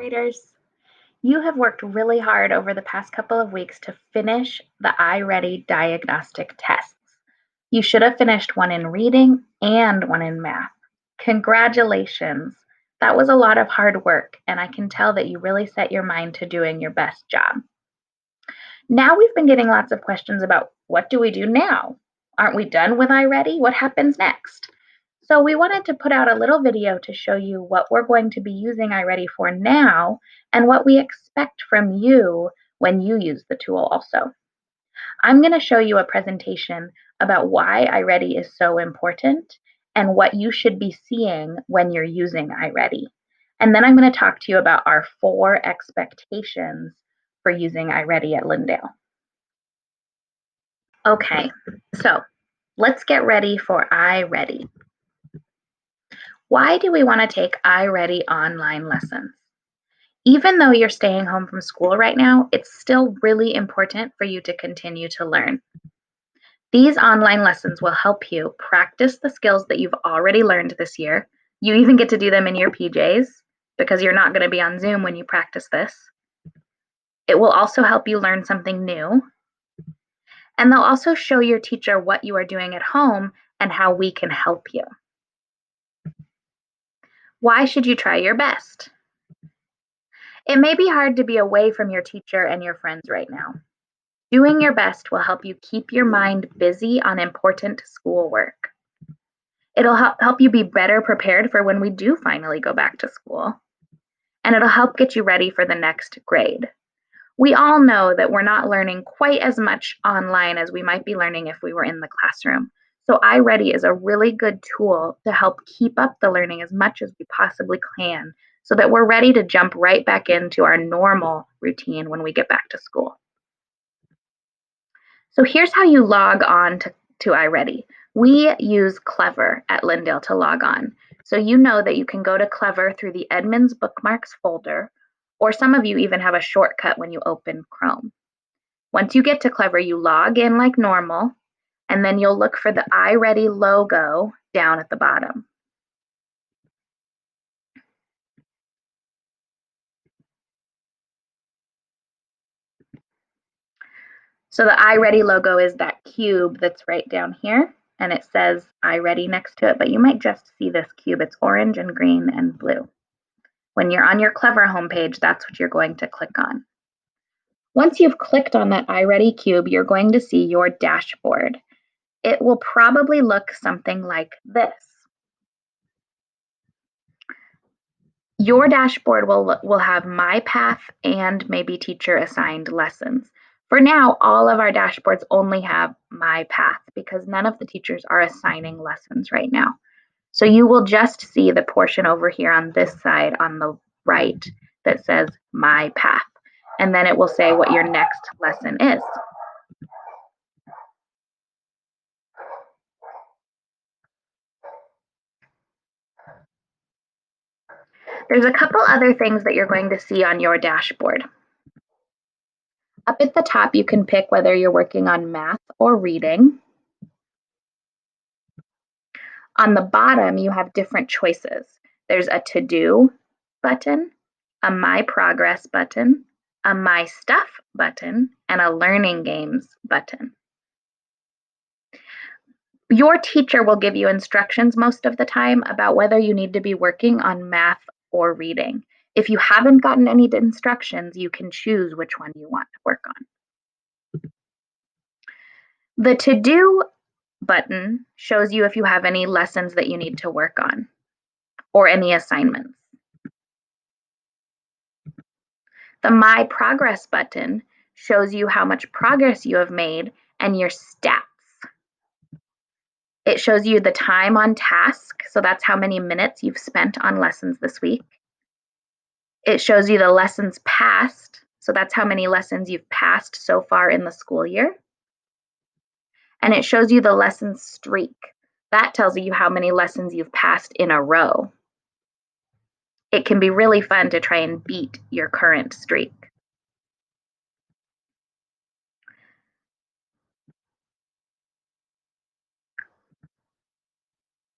graders. You have worked really hard over the past couple of weeks to finish the iReady diagnostic tests. You should have finished one in reading and one in math. Congratulations. That was a lot of hard work, and I can tell that you really set your mind to doing your best job. Now we've been getting lots of questions about what do we do now? Aren't we done with iReady? What happens next? So we wanted to put out a little video to show you what we're going to be using iReady for now and what we expect from you when you use the tool also. I'm going to show you a presentation about why iReady is so important and what you should be seeing when you're using iReady. And then I'm going to talk to you about our 4 expectations for using iReady at Lindale. Okay, so let's get ready for iReady. Why do we want to take iReady online lessons? Even though you're staying home from school right now, it's still really important for you to continue to learn. These online lessons will help you practice the skills that you've already learned this year. You even get to do them in your PJs because you're not going to be on Zoom when you practice this. It will also help you learn something new. And they'll also show your teacher what you are doing at home and how we can help you. Why should you try your best? It may be hard to be away from your teacher and your friends right now. Doing your best will help you keep your mind busy on important schoolwork. It'll help you be better prepared for when we do finally go back to school. And it'll help get you ready for the next grade. We all know that we're not learning quite as much online as we might be learning if we were in the classroom. So iReady is a really good tool to help keep up the learning as much as we possibly can so that we're ready to jump right back into our normal routine when we get back to school. So here's how you log on to iReady. We use Clever at Lindale to log on. So you know that you can go to Clever through the Edmonds Bookmarks folder, or some of you even have a shortcut when you open Chrome. Once you get to Clever, you log in like normal, and then you'll look for the iReady logo down at the bottom. So the iReady logo is that cube that's right down here, and it says iReady next to it, but you might just see this cube. It's orange and green and blue. When you're on your Clever homepage, that's what you're going to click on. Once you've clicked on that iReady cube, you're going to see your dashboard. It will probably look something like this. Your dashboard will have My Path and maybe teacher assigned lessons. For now, all of our dashboards only have My Path because none of the teachers are assigning lessons right now. So you will just see the portion over here on this side on the right that says My Path, and then it will say what your next lesson is. There's a couple other things that you're going to see on your dashboard. Up at the top, you can pick whether you're working on math or reading. On the bottom, you have different choices. There's a to-do button, a My Progress button, a My Stuff button, and a Learning Games button. Your teacher will give you instructions most of the time about whether you need to be working on math or reading. If you haven't gotten any instructions, you can choose which one you want to work on. The to-do button shows you if you have any lessons that you need to work on or any assignments. The My Progress button shows you how much progress you have made and your stats. It shows you the time on task, so that's how many minutes you've spent on lessons this week. It shows you the lessons passed, so that's how many lessons you've passed so far in the school year. And it shows you the lesson streak. That tells you how many lessons you've passed in a row. It can be really fun to try and beat your current streak.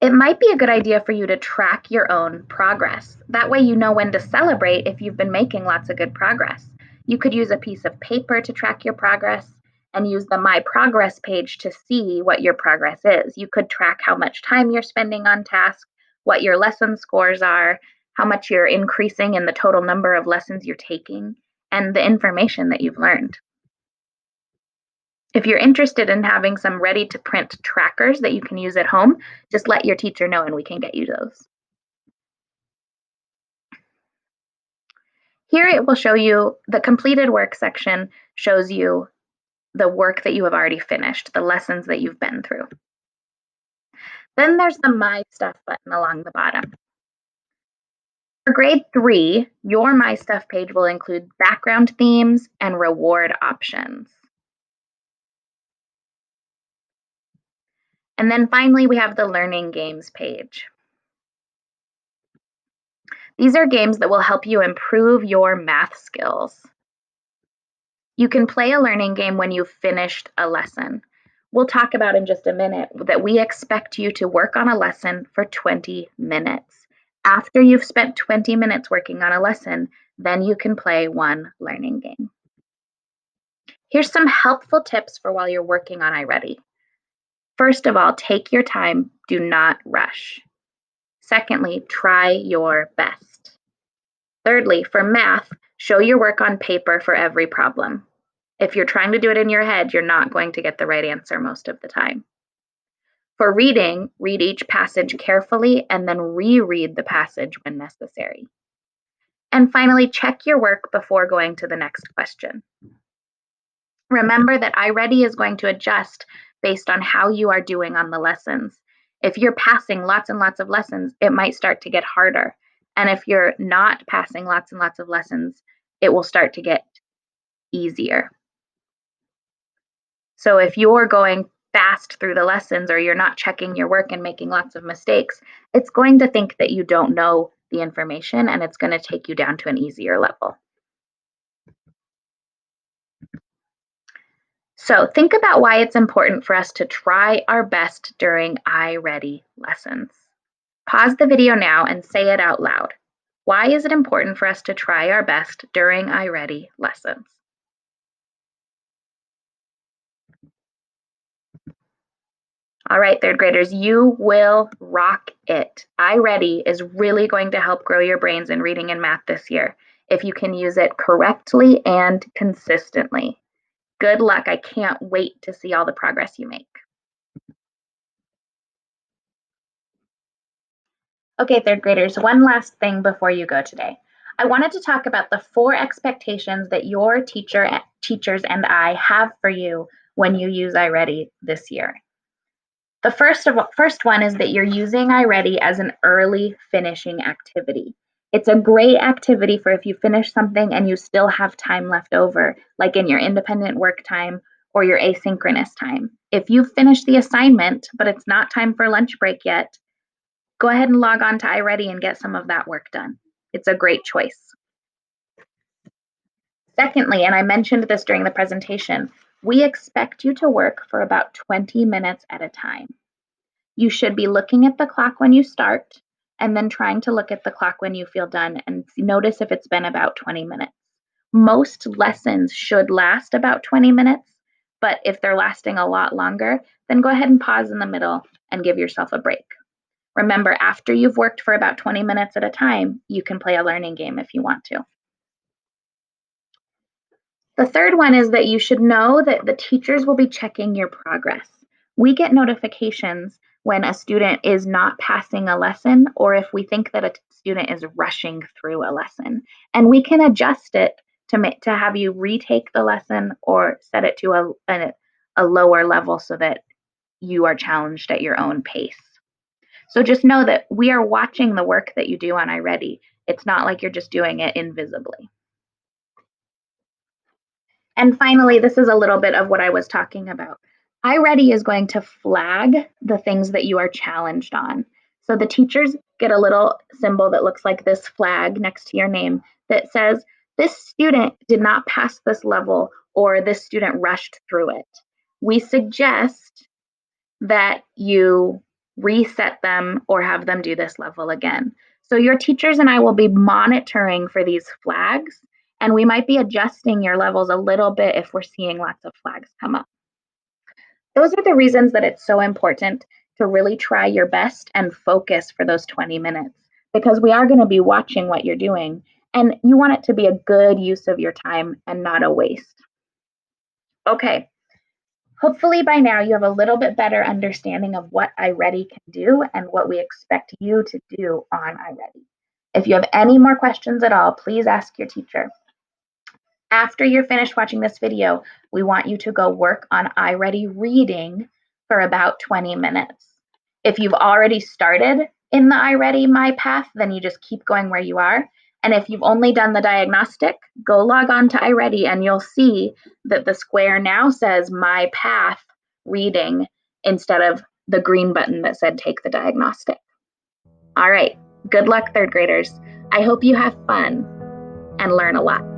It might be a good idea for you to track your own progress. That way, you know when to celebrate if you've been making lots of good progress. You could use a piece of paper to track your progress and use the My Progress page to see what your progress is. You could track how much time you're spending on tasks, what your lesson scores are, how much you're increasing in the total number of lessons you're taking, and the information that you've learned. If you're interested in having some ready to print trackers that you can use at home, just let your teacher know and we can get you those. Here it will show you the completed work section, shows you the work that you have already finished, the lessons that you've been through. Then there's the My Stuff button along the bottom. For grade 3, your My Stuff page will include background themes and reward options. And then finally, we have the Learning Games page. These are games that will help you improve your math skills. You can play a learning game when you've finished a lesson. We'll talk about in just a minute that we expect you to work on a lesson for 20 minutes. After you've spent 20 minutes working on a lesson, then you can play one learning game. Here's some helpful tips for while you're working on iReady. First of all, take your time, do not rush. Secondly, try your best. Thirdly, for math, show your work on paper for every problem. If you're trying to do it in your head, you're not going to get the right answer most of the time. For reading, read each passage carefully and then reread the passage when necessary. And finally, check your work before going to the next question. Remember that iReady is going to adjust based on how you are doing on the lessons. If you're passing lots and lots of lessons, it might start to get harder. And if you're not passing lots and lots of lessons, it will start to get easier. So if you're going fast through the lessons or you're not checking your work and making lots of mistakes, it's going to think that you don't know the information and it's going to take you down to an easier level. So think about why it's important for us to try our best during iReady lessons. Pause the video now and say it out loud. Why is it important for us to try our best during iReady lessons? All right, third graders, you will rock it. iReady is really going to help grow your brains in reading and math this year if you can use it correctly and consistently. Good luck. I can't wait to see all the progress you make. Okay, third graders, one last thing before you go today. I wanted to talk about the 4 expectations that your teachers and I have for you when you use iReady this year. The first one is that you're using iReady as an early finishing activity. It's a great activity for if you finish something and you still have time left over, like in your independent work time or your asynchronous time. If you've finished the assignment, but it's not time for lunch break yet, go ahead and log on to iReady and get some of that work done. It's a great choice. Secondly, and I mentioned this during the presentation, we expect you to work for about 20 minutes at a time. You should be looking at the clock when you start and then trying to look at the clock when you feel done and notice if it's been about 20 minutes. Most lessons should last about 20 minutes, but if they're lasting a lot longer, then go ahead and pause in the middle and give yourself a break. Remember, after you've worked for about 20 minutes at a time, you can play a learning game if you want to. The third one is that you should know that the teachers will be checking your progress. We get notifications when a student is not passing a lesson or if we think that a student is rushing through a lesson. And we can adjust it to have you retake the lesson or set it to a lower level so that you are challenged at your own pace. So just know that we are watching the work that you do on iReady. It's not like you're just doing it invisibly. And finally, this is a little bit of what I was talking about. iReady is going to flag the things that you are challenged on. So the teachers get a little symbol that looks like this flag next to your name that says, this student did not pass this level or this student rushed through it. We suggest that you reset them, or have them do this level again. So your teachers and I will be monitoring for these flags, and we might be adjusting your levels a little bit if we're seeing lots of flags come up. Those are the reasons that it's so important to really try your best and focus for those 20 minutes, because we are going to be watching what you're doing, and you want it to be a good use of your time and not a waste. Okay, hopefully by now you have a little bit better understanding of what iReady can do and what we expect you to do on iReady. If you have any more questions at all, please ask your teacher. After you're finished watching this video, we want you to go work on iReady reading for about 20 minutes. If you've already started in the iReady My Path, then you just keep going where you are. And if you've only done the diagnostic, go log on to iReady and you'll see that the square now says My Path reading instead of the green button that said take the diagnostic. All right, good luck, third graders. I hope you have fun and learn a lot.